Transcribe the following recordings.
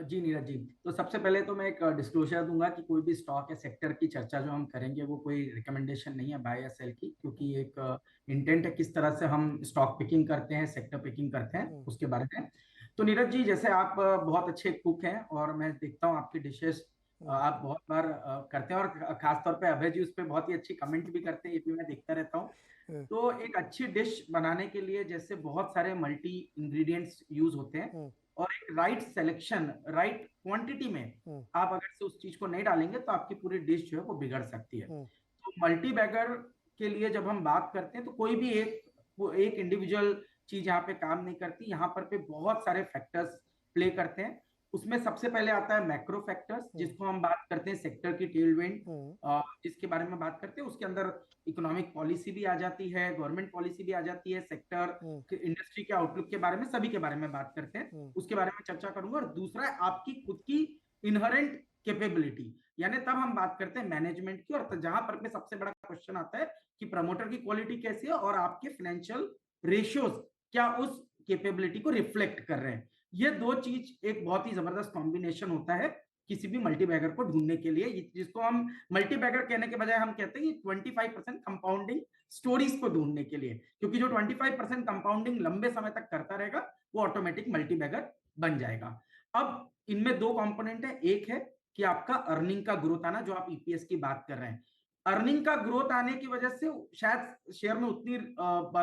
जी नीरज जी, तो सबसे पहले तो मैं एक डिस्क्लोजर दूंगा कि कोई भी स्टॉक या सेक्टर की चर्चा जो हम करेंगे वो कोई रिकमेंडेशन नहीं है बाय या सेल की, क्योंकि एक इंटेंट है किस तरह से हम स्टॉक पिकिंग करते हैं, सेक्टर पिकिंग करते हैं हम्म। उसके बारे में। तो नीरज जी, जैसे आप बहुत अच्छे कुक हैं और मैं देखता हूँ आपकी डिशेस हम्म। आप बहुत बार करते हैं, और खास तौर पे अभय जी उस पर बहुत ही अच्छी कमेंट भी करते हैं, ये भी मैं देखता रहता हूँ। हम्म। तो एक अच्छी डिश बनाने के लिए जैसे बहुत सारे मल्टी इंग्रेडिएंट्स यूज होते हैं, हम्म। और एक राइट सिलेक्शन, राइट क्वांटिटी में हम्म। आप अगर से उस चीज को नहीं डालेंगे तो आपकी पूरी डिश जो है वो बिगड़ सकती है। हम्म। तो मल्टी बैगर के लिए जब हम बात करते हैं तो कोई भी एक वो एक इंडिविजुअल चीज यहाँ पे काम नहीं करती, यहाँ पर पे बहुत सारे फैक्टर्स प्ले करते हैं। उसमें सबसे पहले आता है मैक्रो फैक्टर्स, हम्म। जिसको हम बात करते हैं सेक्टर की टेलविंड, हम्म। जिसके बारे में बात करते हैं उसके अंदर इकोनॉमिक पॉलिसी भी आ जाती है, गवर्नमेंट पॉलिसी भी आ जाती है, सेक्टर हम्म। इंडस्ट्री के आउटलुक के बारे में, सभी के बारे में बात करते हैं, हम्म। उसके बारे में चर्चा करूंगा। और दूसरा है आपकी खुद की इनहरेंट कैपेबिलिटी, यानी तब हम बात करते हैं मैनेजमेंट की, और जहां पर पे सबसे बड़ा क्वेश्चन आता है कि प्रमोटर की क्वालिटी कैसी है और आपके फाइनेंशियल रेशियोज क्या उस कैपेबिलिटी को रिफ्लेक्ट कर रहे हैं। ये दो चीज एक बहुत ही जबरदस्त कॉम्बिनेशन होता है किसी भी मल्टीबैगर को ढूंढने के लिए, जिसको हम मल्टीबैगर कहने के बजाय हम कहते हैं कि 25% कंपाउंडिंग स्टोरीज को ढूंढने के लिए, क्योंकि जो 25% कंपाउंडिंग लंबे समय तक करता रहेगा वो ऑटोमेटिक मल्टीबैगर बन जाएगा। अब इनमें दो कंपोनेंट है, एक है कि आपका अर्निंग का ग्रोथ आना, जो आप ईपीएस की बात कर रहे हैं। अर्निंग का ग्रोथ आने की वजह से शायद शेयर में उतनी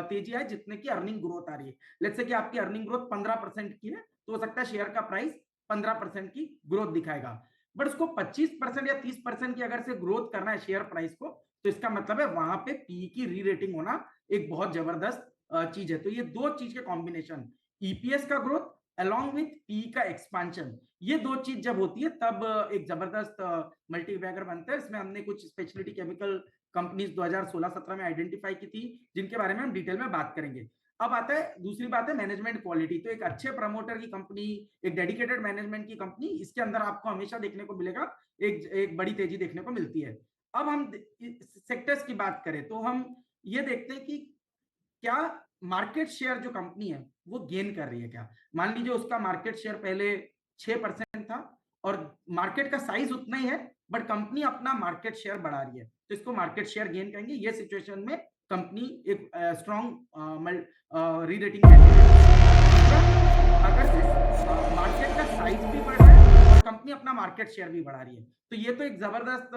तेजी आए जितने की अर्निंग ग्रोथ आ रही है। लेट्स से कि आपकी अर्निंग ग्रोथ 15% की है, तो हो सकता है शेयर का प्राइस 15% की ग्रोथ दिखाएगा। बट उसको 25% या 30% की अगर से ग्रोथ करना है शेयर प्राइस को, तो इसका मतलब है वहां पे पी की री रेटिंग होना एक बहुत जबरदस्त चीज है। तो ये दो चीज के कॉम्बिनेशन, ईपीएस का ग्रोथ अलॉन्ग विथ पी का एक्सपांशन, ये दो चीज जब होती है तब एक जबरदस्त मल्टीबैगर बनता है। इसमें हमने कुछ स्पेशलिटी केमिकल कंपनीज 2016-17 में आइडेंटिफाई की थी, जिनके बारे में हम डिटेल में बात करेंगे। अब आता है दूसरी बात है मैनेजमेंट क्वालिटी। तो एक अच्छे प्रमोटर की कंपनी, एक डेडिकेटेड मैनेजमेंट की कंपनी, इसके अंदर आपको हमेशा देखने को मिलेगा एक एक बड़ी तेजी देखने को मिलती है। अब हम सेक्टर्स की बात करें तो हम ये देखते हैं कि क्या मार्केट शेयर जो कंपनी है वो गेन कर रही है क्या। मान लीजिए उसका मार्केट शेयर पहले 6% था और मार्केट का साइज उतना ही है, बट कंपनी अपना मार्केट शेयर बढ़ा रही है, तो इसको मार्केट शेयर गेन कहेंगे। ये सिचुएशन में कंपनी एक स्ट्रॉन्ग री रेटिंग अगर से मार्केट का साइज भी बढ़ रहा है और कंपनी अपना मार्केट शेयर भी बढ़ा रही है, तो ये तो एक जबरदस्त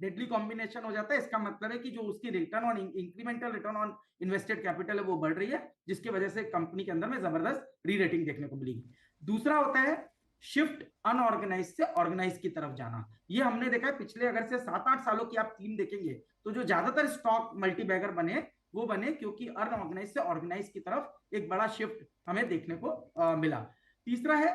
डेडली कॉम्बिनेशन हो जाता है। इसका मतलब है कि जो उसकी return on incremental return on invested capital है वो बढ़ रही है, जिसकी वजह से कंपनी के अंदर में जबरदस्त री रेटिंग देखने को मिलेगी। दूसरा होता है शिफ्ट अनऑर्गेनाइज से ऑर्गेनाइज की तरफ जाना। ये हमने देखा है पिछले अगर से 7-8 सालों की आप थीम देखेंगे तो जो ज्यादातर स्टॉक मल्टीबैगर बने वो बने क्योंकि अनऑर्गेनाइज से ऑर्गेनाइज की तरफ एक बड़ा शिफ्ट हमें देखने को मिला। तीसरा है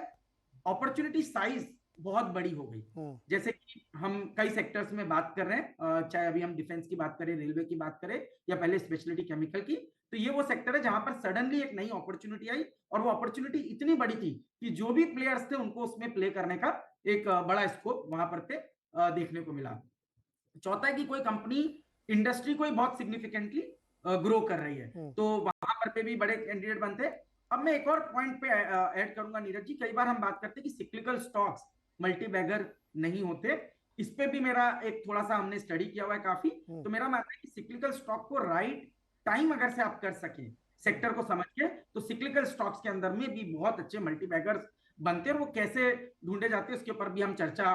अपॉर्चुनिटी साइज बहुत बड़ी हो गई। हम्म। जैसे कि हम कई सेक्टर्स में बात कर रहे हैं, चाहे अभी हम डिफेंस की बात करें, रेलवे की बात करें, या पहले स्पेशलिटी केमिकल की, तो ये वो सेक्टर है जहां पर सडनली एक नई अपॉर्चुनिटी आई, और वो अपॉर्चुनिटी इतनी बड़ी थी कि जो भी प्लेयर्स थे उनको उसमें प्ले करने का एक बड़ा स्कोप वहां पर पे देखने को मिला। चौथा है कि कोई कंपनी इंडस्ट्री को ही बहुत सिग्निफिकेंटली ग्रो कर रही है, हम्म। तो वहां पर पे भी बड़े कैंडिडेट बनते हैं। अब मैं एक और पॉइंट पे ऐड करूंगा नीरज जी, कई बार हम बात करते हैं कि सिक्लिकल स्टॉक्स मल्टीबैगर नहीं होते। इस पे भी मेरा एक थोड़ा सा हमने स्टडी किया हुआ है काफी। हम्म। तो मेरा मानना है कि सिक्लिकल स्टॉक को राइट टाइम अगर से आप कर सके हम्म। सेक्टर को समझ के, तो सिक्लिकल स्टॉक्स के अंदर में भी बहुत अच्छे मल्टीबैगर्स बनते हैं, और वो कैसे ढूंढे जाते हैं उसके ऊपर भी हम चर्चा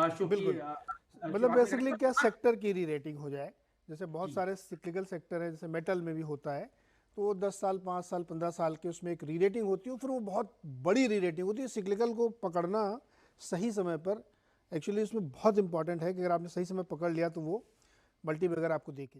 शो की बिल्कुल। मतलब शुरुआत में बेसिकली क्या करेंगे। सेक्टर की री रेटिंग हो जाए। जैसे बहुत जी सारे सिक्लिकल सेक्टर है, जैसे मेटल में भी होता है, तो वो 10 साल, 5 साल, 15 साल के उसमें एक री रेटिंग होती है, फिर वो बहुत बड़ी री रेटिंग होती है। सिक्लिकल को पकड़ना सही समय पर एक्चुअली उसमें बहुत इंपॉर्टेंट है कि अगर आपने सही समय पकड़ लिया तो वो मल्टी बैगर आपको दे के